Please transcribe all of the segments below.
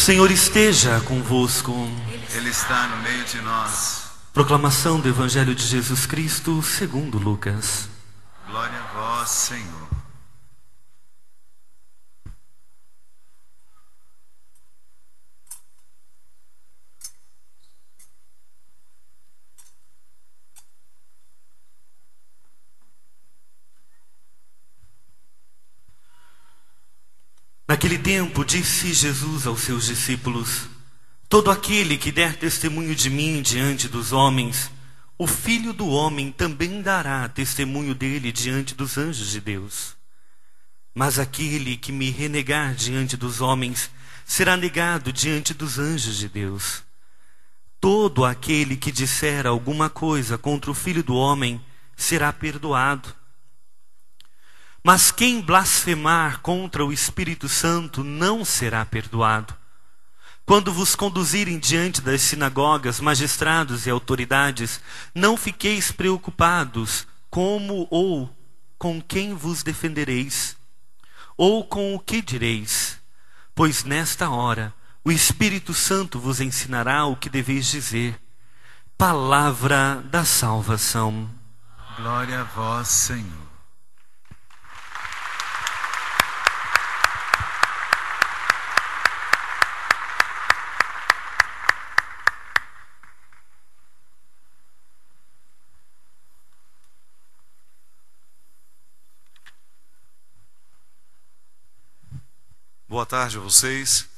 Senhor esteja convosco. Ele está no meio de nós. Proclamação do Evangelho de Jesus Cristo segundo Lucas. Glória a vós, Senhor. Naquele tempo, disse Jesus aos seus discípulos: todo aquele que der testemunho de mim diante dos homens, o Filho do Homem também dará testemunho dele diante dos anjos de Deus. Mas aquele que me renegar diante dos homens, será negado diante dos anjos de Deus. Todo aquele que disser alguma coisa contra o Filho do Homem, será perdoado. Mas quem blasfemar contra o Espírito Santo não será perdoado. Quando vos conduzirem diante das sinagogas, magistrados e autoridades, não fiqueis preocupados como ou com quem vos defendereis, ou com o que direis, pois nesta hora o Espírito Santo vos ensinará o que deveis dizer. Palavra da salvação. Glória a vós, Senhor. Boa tarde a vocês.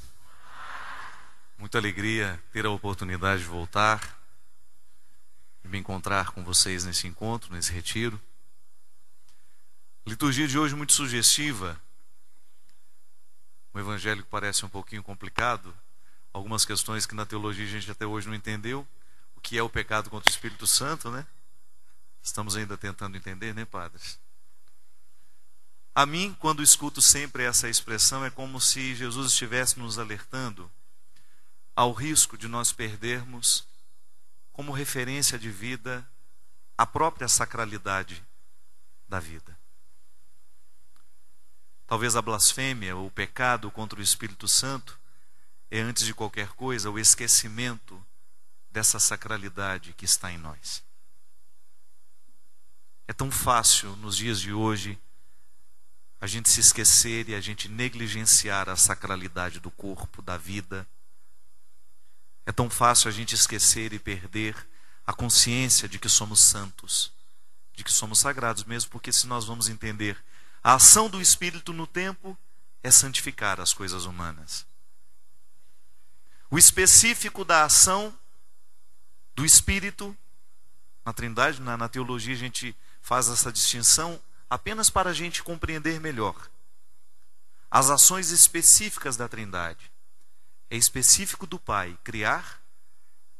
Muita alegria ter a oportunidade de voltar e me encontrar com vocês nesse encontro, nesse retiro. A liturgia de hoje é muito sugestiva. O evangelho parece um pouquinho complicado. Algumas questões que na teologia a gente até hoje não entendeu. O que é o pecado contra o Espírito Santo, né? Estamos ainda tentando entender, né, padres? A mim, quando escuto sempre essa expressão, é como se Jesus estivesse nos alertando ao risco de nós perdermos como referência de vida a própria sacralidade da vida. Talvez a blasfêmia ou o pecado contra o Espírito Santo é, antes de qualquer coisa, o esquecimento dessa sacralidade que está em nós. É tão fácil nos dias de hoje a gente se esquecer e a gente negligenciar a sacralidade do corpo, da vida. É tão fácil a gente esquecer e perder a consciência de que somos santos, de que somos sagrados mesmo, porque se nós vamos entender a ação do Espírito no tempo, é santificar as coisas humanas. O específico da ação do Espírito, na Trindade, na teologia a gente faz essa distinção apenas para a gente compreender melhor. As ações específicas da Trindade. É específico do Pai criar,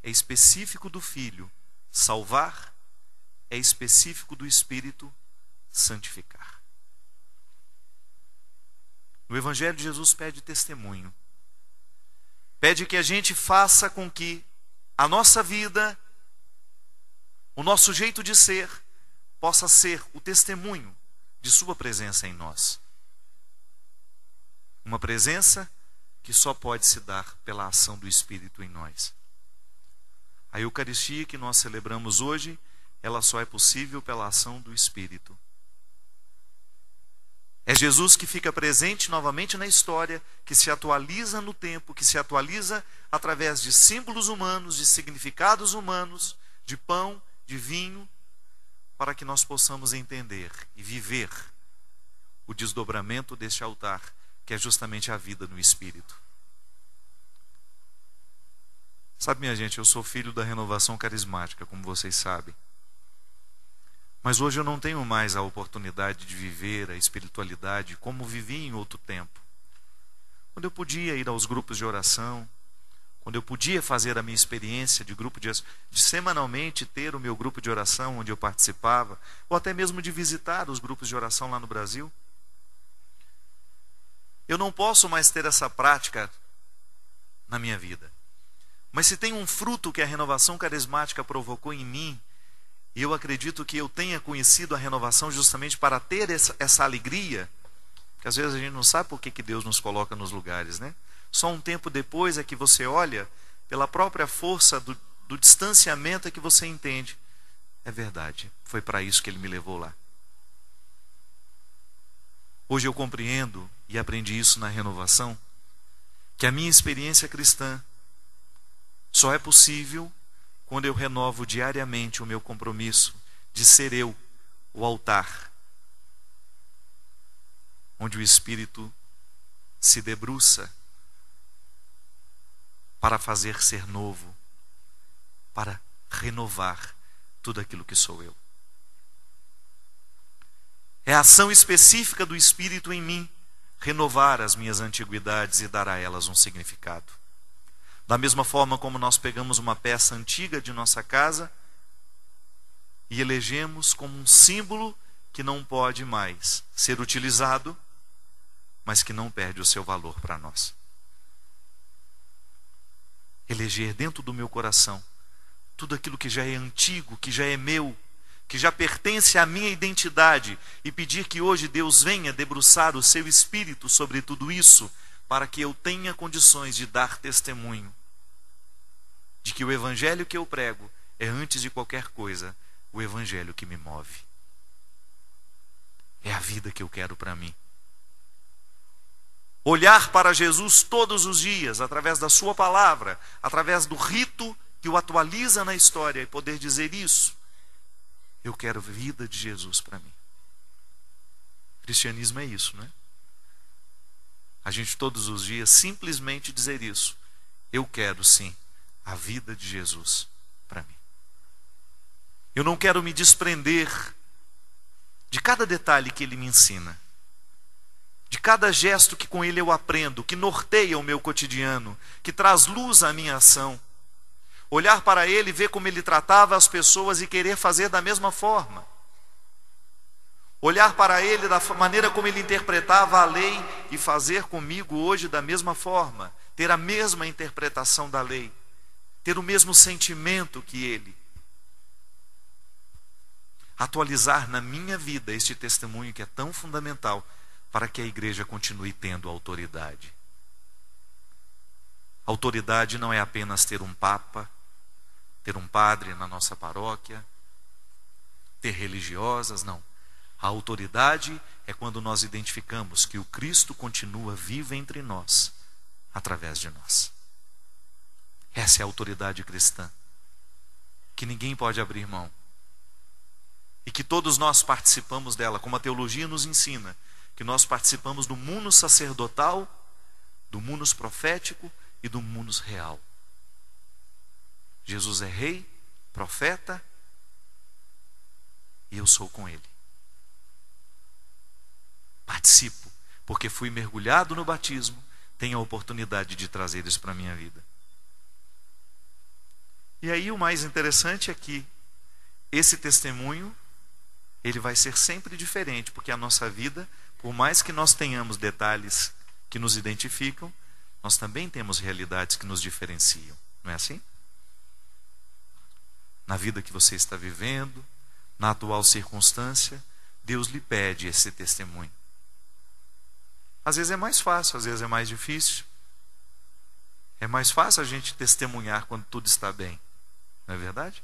é específico do Filho salvar, é específico do Espírito santificar. No Evangelho, Jesus pede testemunho. Pede que a gente faça com que a nossa vida, o nosso jeito de ser, possa ser o testemunho de sua presença em nós. Uma presença que só pode se dar pela ação do Espírito em nós. A Eucaristia que nós celebramos hoje, ela só é possível pela ação do Espírito. É Jesus que fica presente novamente na história, que se atualiza no tempo, que se atualiza através de símbolos humanos, de significados humanos, de pão, de vinho, para que nós possamos entender e viver o desdobramento deste altar, que é justamente a vida no Espírito. Sabe, minha gente, eu sou filho da renovação carismática, como vocês sabem. Mas hoje eu não tenho mais a oportunidade de viver a espiritualidade como vivi em outro tempo. Quando eu podia ir aos grupos de oração, quando eu podia fazer a minha experiência de grupo de semanalmente ter o meu grupo de oração onde eu participava, ou até mesmo de visitar os grupos de oração lá no Brasil. Eu não posso mais ter essa prática na minha vida. Mas se tem um fruto que a renovação carismática provocou em mim, e eu acredito que eu tenha conhecido a renovação justamente para ter essa alegria, que às vezes a gente não sabe por que Deus nos coloca nos lugares, né? Só um tempo depois é que você olha, pela própria força do distanciamento, é que você entende. É verdade, foi para isso que ele me levou lá. Hoje eu compreendo, e aprendi isso na renovação, que a minha experiência cristã só é possível quando eu renovo diariamente o meu compromisso de ser eu, o altar, onde o Espírito se debruça para fazer ser novo, para renovar tudo aquilo que sou eu. É a ação específica do Espírito em mim renovar as minhas antiguidades e dar a elas um significado. Da mesma forma como nós pegamos uma peça antiga de nossa casa e elegemos como um símbolo que não pode mais ser utilizado, mas que não perde o seu valor para nós. Eleger dentro do meu coração tudo aquilo que já é antigo, que já é meu, que já pertence à minha identidade, e pedir que hoje Deus venha debruçar o seu Espírito sobre tudo isso, para que eu tenha condições de dar testemunho de que o Evangelho que eu prego é, antes de qualquer coisa, o Evangelho que me move. É a vida que eu quero para mim. Olhar para Jesus todos os dias, através da sua palavra, através do rito que o atualiza na história, e poder dizer isso: eu quero a vida de Jesus para mim. Cristianismo é isso, não é? A gente todos os dias simplesmente dizer isso: eu quero sim a vida de Jesus para mim. Eu não quero me desprender de cada detalhe que ele me ensina, de cada gesto que com ele eu aprendo, que norteia o meu cotidiano, que traz luz à minha ação. Olhar para ele, ver como ele tratava as pessoas e querer fazer da mesma forma. Olhar para ele da maneira como ele interpretava a lei e fazer comigo hoje da mesma forma. Ter a mesma interpretação da lei. Ter o mesmo sentimento que ele. Atualizar na minha vida este testemunho que é tão fundamental para que a igreja continue tendo autoridade. Autoridade não é apenas ter um papa, ter um padre na nossa paróquia, ter religiosas, não. A autoridade é quando nós identificamos que o Cristo continua vivo entre nós, através de nós. Essa é a autoridade cristã, que ninguém pode abrir mão. E que todos nós participamos dela, como a teologia nos ensina, que nós participamos do munus sacerdotal, do munus profético e do munus real. Jesus é rei, profeta, e eu sou com ele. Participo, porque fui mergulhado no batismo, tenho a oportunidade de trazer isso para a minha vida. E aí o mais interessante é que esse testemunho, ele vai ser sempre diferente, porque a nossa vida, por mais que nós tenhamos detalhes que nos identificam, nós também temos realidades que nos diferenciam. Não é assim? Na vida que você está vivendo, na atual circunstância, Deus lhe pede esse testemunho. Às vezes é mais fácil, às vezes é mais difícil. É mais fácil a gente testemunhar quando tudo está bem. Não é verdade?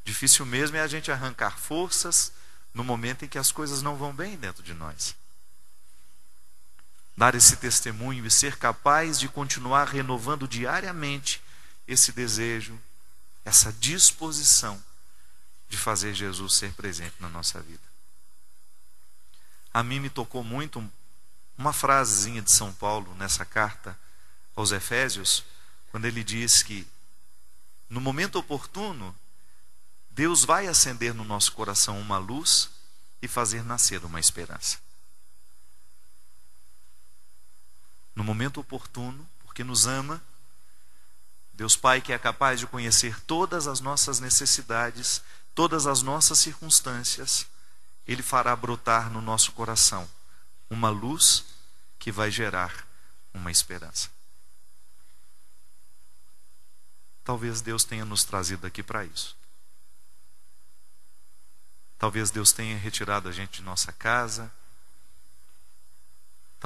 Difícil mesmo é a gente arrancar forças no momento em que as coisas não vão bem dentro de nós. Dar esse testemunho e ser capaz de continuar renovando diariamente esse desejo, essa disposição de fazer Jesus ser presente na nossa vida. A mim me tocou muito uma frasezinha de São Paulo nessa carta aos Efésios, quando ele diz que no momento oportuno Deus vai acender no nosso coração uma luz e fazer nascer uma esperança. No momento oportuno, porque nos ama, Deus Pai, que é capaz de conhecer todas as nossas necessidades, todas as nossas circunstâncias, Ele fará brotar no nosso coração uma luz que vai gerar uma esperança. Talvez Deus tenha nos trazido aqui para isso. Talvez Deus tenha retirado a gente de nossa casa.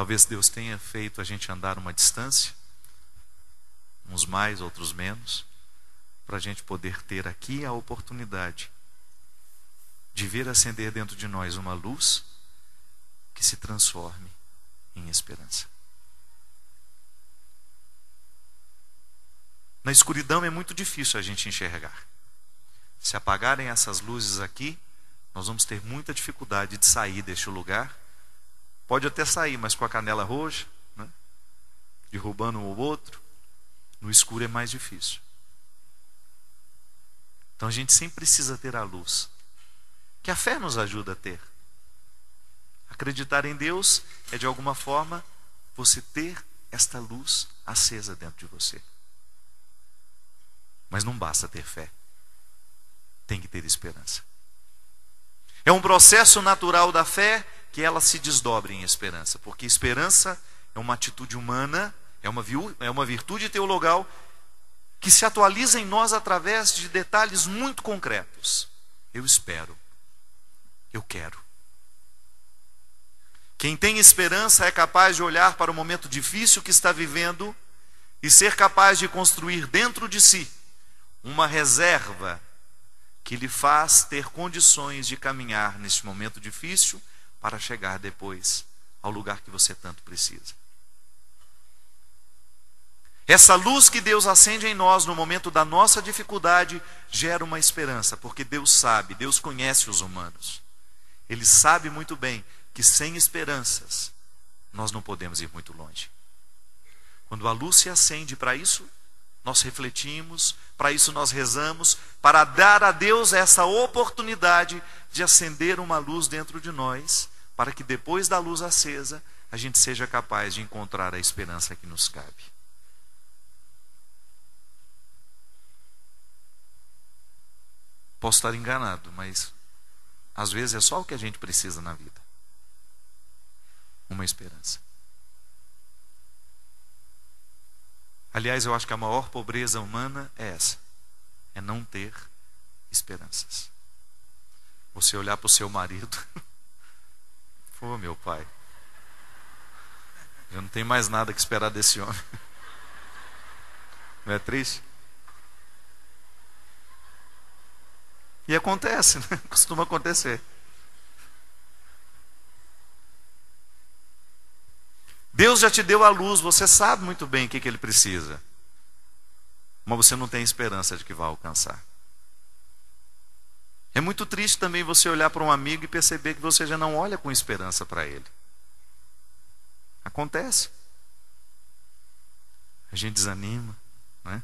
Talvez Deus tenha feito a gente andar uma distância, uns mais, outros menos, para a gente poder ter aqui a oportunidade de ver acender dentro de nós uma luz que se transforme em esperança. Na escuridão é muito difícil a gente enxergar. Se apagarem essas luzes aqui, nós vamos ter muita dificuldade de sair deste lugar. Pode até sair, mas com a canela roxa, né? Derrubando um ou outro. No escuro é mais difícil. Então a gente sempre precisa ter a luz, que a fé nos ajuda a ter. Acreditar em Deus é, de alguma forma, você ter esta luz acesa dentro de você. Mas não basta ter fé. Tem que ter esperança. É um processo natural da fé que ela se desdobre em esperança. Porque esperança é uma atitude humana, é uma virtude teologal que se atualiza em nós através de detalhes muito concretos. Eu espero. Eu quero. Quem tem esperança é capaz de olhar para o momento difícil que está vivendo e ser capaz de construir dentro de si uma reserva que lhe faz ter condições de caminhar neste momento difícil para chegar depois ao lugar que você tanto precisa. Essa luz que Deus acende em nós no momento da nossa dificuldade gera uma esperança, porque Deus sabe, Deus conhece os humanos. Ele sabe muito bem que sem esperanças nós não podemos ir muito longe. Quando a luz se acende, para isso nós refletimos, para isso nós rezamos, para dar a Deus essa oportunidade de acender uma luz dentro de nós, para que depois da luz acesa, a gente seja capaz de encontrar a esperança que nos cabe. Posso estar enganado, mas às vezes é só o que a gente precisa na vida. Uma esperança. Aliás, eu acho que a maior pobreza humana é essa. É não ter esperanças. Você olhar para o seu marido. Pô, meu pai. Eu não tenho mais nada que esperar desse homem. Não é triste? E acontece, né? Costuma acontecer. Deus já te deu a luz, você sabe muito bem o que ele precisa. Mas você não tem esperança de que vai alcançar. É muito triste também você olhar para um amigo e perceber que você já não olha com esperança para ele. Acontece. A gente desanima, né?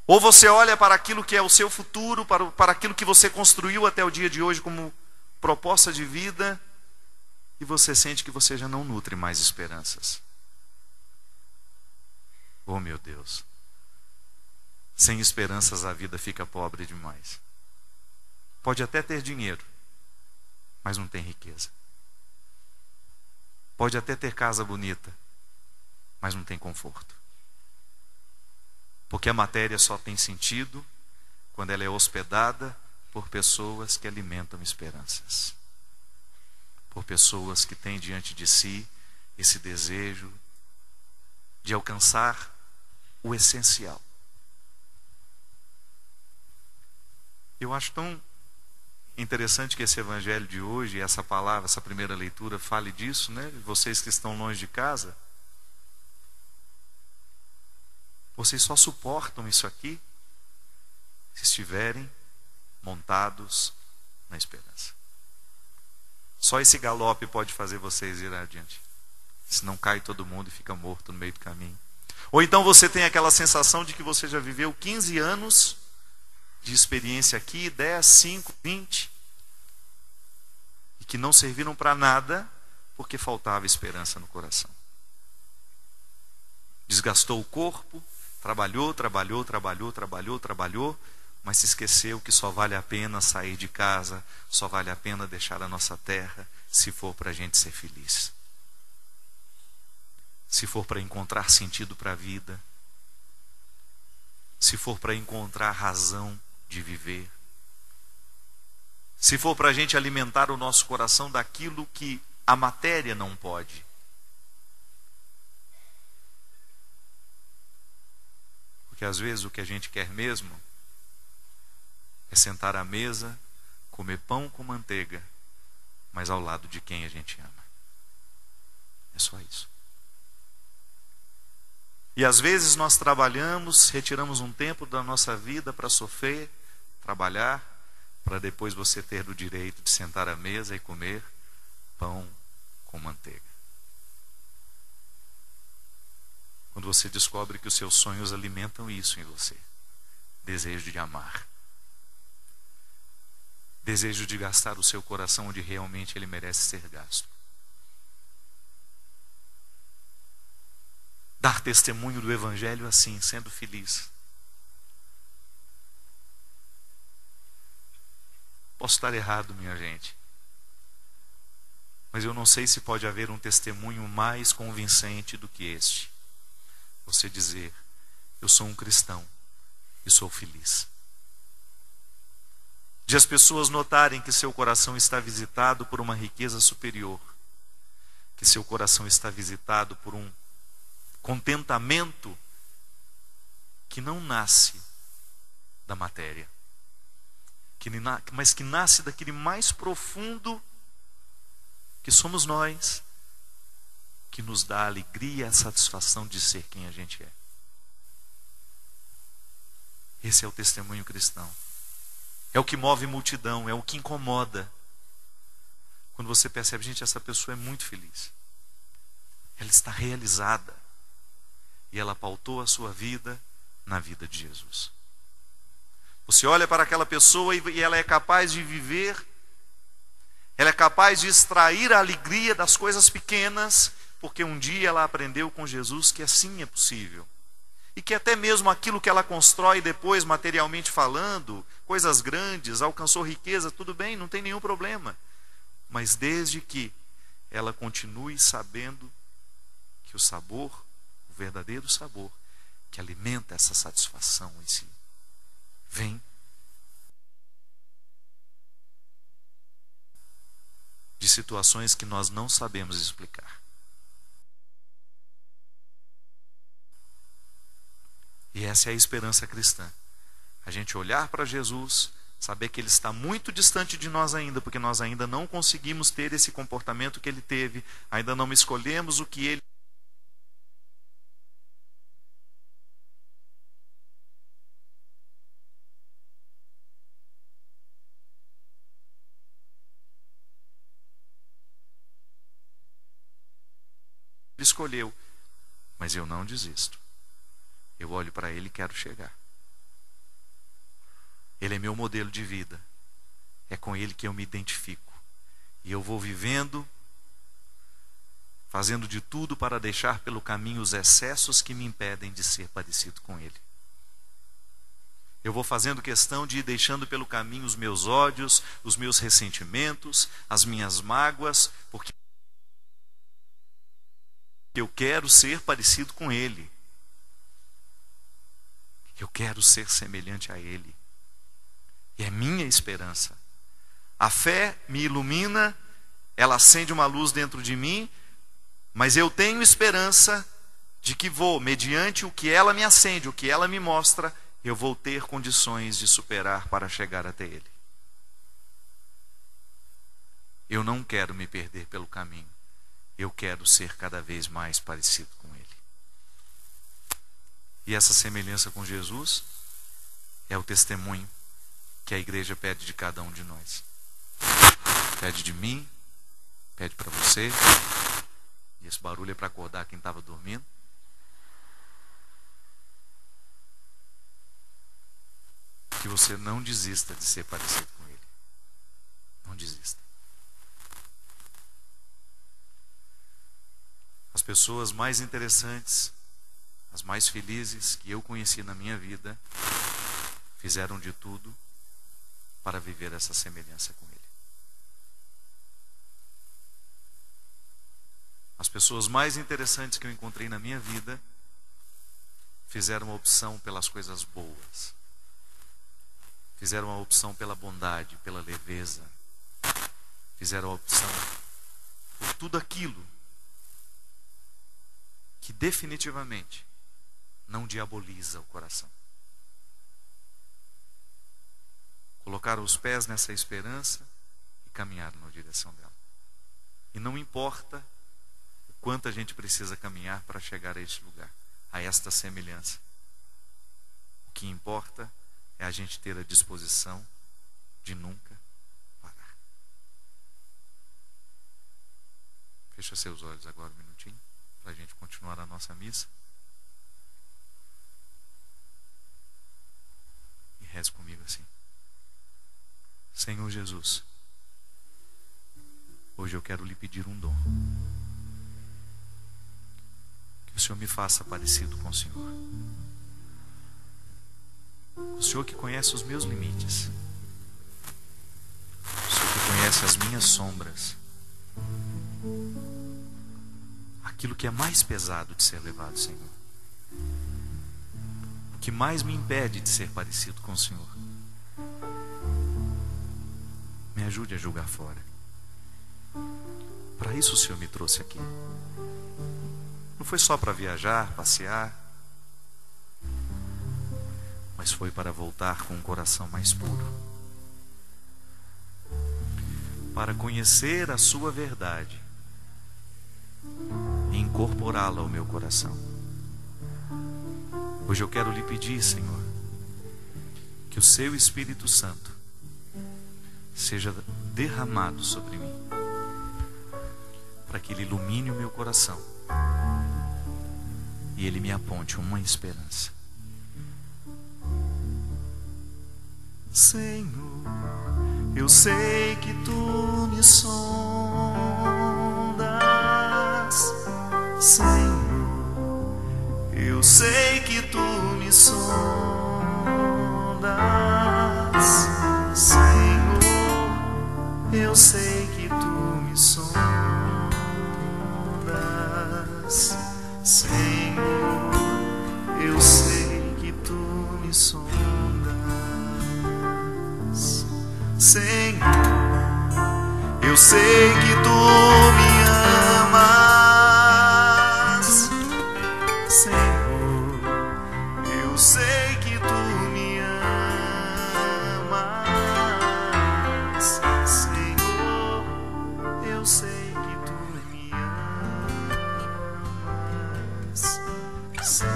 Ou você olha para aquilo que é o seu futuro, para aquilo que você construiu até o dia de hoje como proposta de vida, e você sente que você já não nutre mais esperanças. Oh, meu Deus. Sem esperanças a vida fica pobre demais. Pode até ter dinheiro, mas não tem riqueza. Pode até ter casa bonita, mas não tem conforto. Porque a matéria só tem sentido quando ela é hospedada por pessoas que alimentam esperanças. Por pessoas que têm diante de si esse desejo de alcançar o essencial. Eu acho tão interessante que esse evangelho de hoje, essa palavra, essa primeira leitura fale disso, né? Vocês que estão longe de casa, vocês só suportam isso aqui se estiverem montados na esperança. Só esse galope pode fazer vocês ir adiante. Senão cai todo mundo e fica morto no meio do caminho. Ou então você tem aquela sensação de que você já viveu 15 anos de experiência aqui, 10, 5, 20, e que não serviram para nada porque faltava esperança no coração. Desgastou o corpo, trabalhou, mas se esqueceu que só vale a pena sair de casa, só vale a pena deixar a nossa terra, se for para a gente ser feliz. Se for para encontrar sentido para a vida, se for para encontrar razão de viver, se for para a gente alimentar o nosso coração daquilo que a matéria não pode, Porque às vezes o que a gente quer mesmo é sentar à mesa, comer pão com manteiga, mas ao lado de quem a gente ama. É só isso. E às vezes nós trabalhamos, retiramos um tempo da nossa vida para sofrer, trabalhar, para depois você ter o direito de sentar à mesa e comer pão com manteiga. Quando você descobre que os seus sonhos alimentam isso em você. Desejo de amar. Desejo de gastar o seu coração onde realmente ele merece ser gasto. Dar testemunho do Evangelho assim, sendo feliz. Posso estar errado, minha gente. Mas eu não sei se pode haver um testemunho mais convincente do que este. Você dizer, eu sou um cristão e sou feliz. De as pessoas notarem que seu coração está visitado por uma riqueza superior. Que seu coração está visitado por um contentamento que não nasce da matéria. Mas que nasce daquele mais profundo que somos nós, que nos dá a alegria e a satisfação de ser quem a gente é. Esse é o testemunho cristão. É o que move multidão, é o que incomoda. Quando você percebe, gente, essa pessoa é muito feliz. Ela está realizada. E ela pautou a sua vida na vida de Jesus. Você olha para aquela pessoa e ela é capaz de viver, ela é capaz de extrair a alegria das coisas pequenas, porque um dia ela aprendeu com Jesus que assim é possível. E que até mesmo aquilo que ela constrói depois, materialmente falando, coisas grandes, alcançou riqueza, tudo bem, não tem nenhum problema. Mas desde que ela continue sabendo que o sabor, o verdadeiro sabor, que alimenta essa satisfação em si, vem de situações que nós não sabemos explicar. E essa é a esperança cristã. A gente olhar para Jesus, saber que Ele está muito distante de nós ainda, porque nós ainda não conseguimos ter esse comportamento que Ele teve, ainda não escolhemos o que Ele escolheu. Mas eu não desisto. Eu olho para Ele e quero chegar. Ele é meu modelo de vida. É com Ele que eu me identifico. E eu vou vivendo, fazendo de tudo para deixar pelo caminho os excessos que me impedem de ser parecido com Ele. Eu vou fazendo questão de ir deixando pelo caminho os meus ódios, os meus ressentimentos, as minhas mágoas, porque eu quero ser parecido com Ele. Eu quero ser semelhante a Ele. E é minha esperança. A fé me ilumina, ela acende uma luz dentro de mim, mas eu tenho esperança de que vou, mediante o que ela me acende, o que ela me mostra, eu vou ter condições de superar para chegar até Ele. Eu não quero me perder pelo caminho. Eu quero ser cada vez mais parecido com Ele. E essa semelhança com Jesus é o testemunho que a igreja pede de cada um de nós. Pede de mim, pede para você. E esse barulho é para acordar quem estava dormindo. Que você não desista de ser parecido com Ele. Não desista. As pessoas mais interessantes, as mais felizes que eu conheci na minha vida, fizeram de tudo para viver essa semelhança com Ele. As pessoas mais interessantes que eu encontrei na minha vida fizeram uma opção pelas coisas boas. Fizeram uma opção pela bondade, pela leveza. Fizeram a opção por tudo aquilo que definitivamente não diaboliza o coração. colocaram os pés nessa esperança e caminharam na direção dela. E não importa o quanto a gente precisa caminhar para chegar a este lugar, a esta semelhança. O que importa é a gente ter a disposição de nunca parar. Fecha seus olhos agora um minutinho, para a gente continuar a nossa missa. E reze comigo assim: Senhor Jesus, hoje eu quero lhe pedir um dom. Que o Senhor me faça parecido com o Senhor. O Senhor que conhece os meus limites. O Senhor que conhece as minhas sombras. Aquilo que é mais pesado de ser levado, Senhor. O que mais me impede de ser parecido com o Senhor. Me ajude a julgar fora. Para isso o Senhor me trouxe aqui. Não foi só para viajar, passear, mas foi para voltar com um coração mais puro, para conhecer a sua verdade e incorporá-la ao meu coração. Hoje eu quero lhe pedir, Senhor, que o seu Espírito Santo seja derramado sobre mim, para que ele ilumine o meu coração e ele me aponte uma esperança. Senhor, eu sei que tu me sondas. Senhor, eu sei que tu me sondas. Senhor, eu sei que tu me sondas. Senhor, eu sei que tu me sondas. Senhor, eu sei que tu me amas. Senhor, eu sei que tu me amas. Senhor, eu sei que tu me amas. Senhor,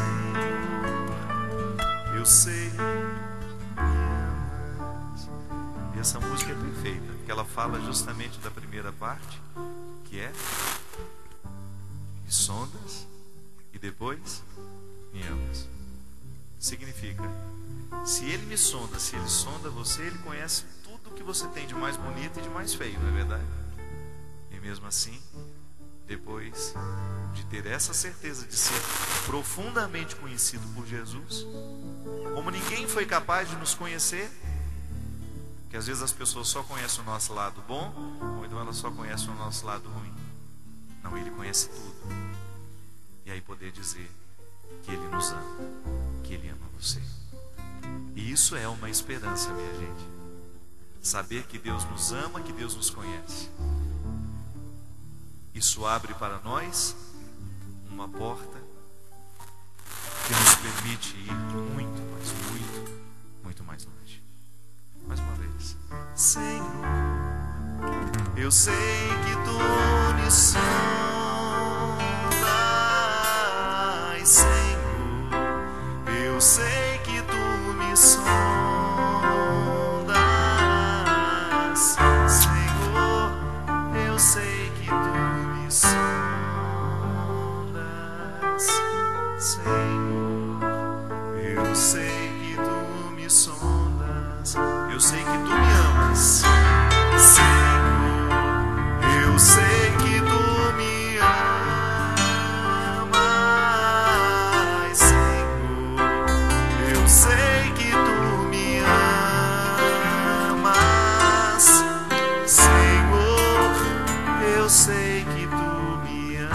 eu sei. Essa música é perfeita, porque ela fala justamente da primeira parte, que é me sondas e depois me amas. Significa, se ele me sonda, se ele sonda você, ele conhece tudo que você tem de mais bonito e de mais feio, não é verdade? E mesmo assim, depois de ter essa certeza de ser profundamente conhecido por Jesus, como ninguém foi capaz de nos conhecer, que às vezes as pessoas só conhecem o nosso lado bom, ou então elas só conhecem o nosso lado ruim. Não, ele conhece tudo. E aí poder dizer que ele nos ama, que ele ama você. E isso é uma esperança, minha gente. Saber que Deus nos ama, que Deus nos conhece. Isso abre para nós uma porta que nos permite ir muito, mas muito, muito mais longe. Mais uma vez. Senhor, eu sei que tu me sondas. Senhor, eu sei que tu me sondas. Senhor, eu sei que tu me sondas. Senhor, eu sei que tu me sondas. Eu sei que tu me amas. Senhor, eu sei que tu me amas. Senhor, eu sei que tu me amas. Senhor, eu sei que tu me amas.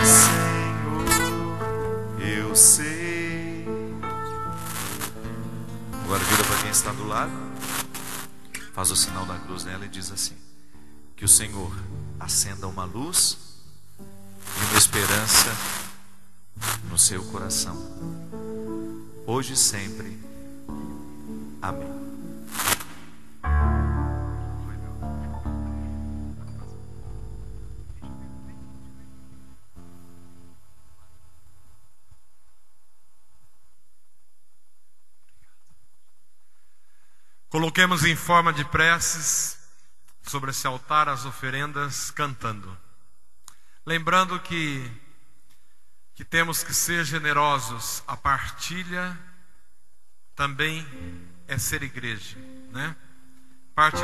Senhor, eu sei. Agora vira para quem está do lado, faz o sinal da cruz nela e diz assim: que o Senhor acenda uma luz e uma esperança no seu coração. hoje e sempre. Amém. Coloquemos em forma de preces sobre esse altar as oferendas cantando. Lembrando que temos que ser generosos. A partilha também é ser igreja, né? Partilha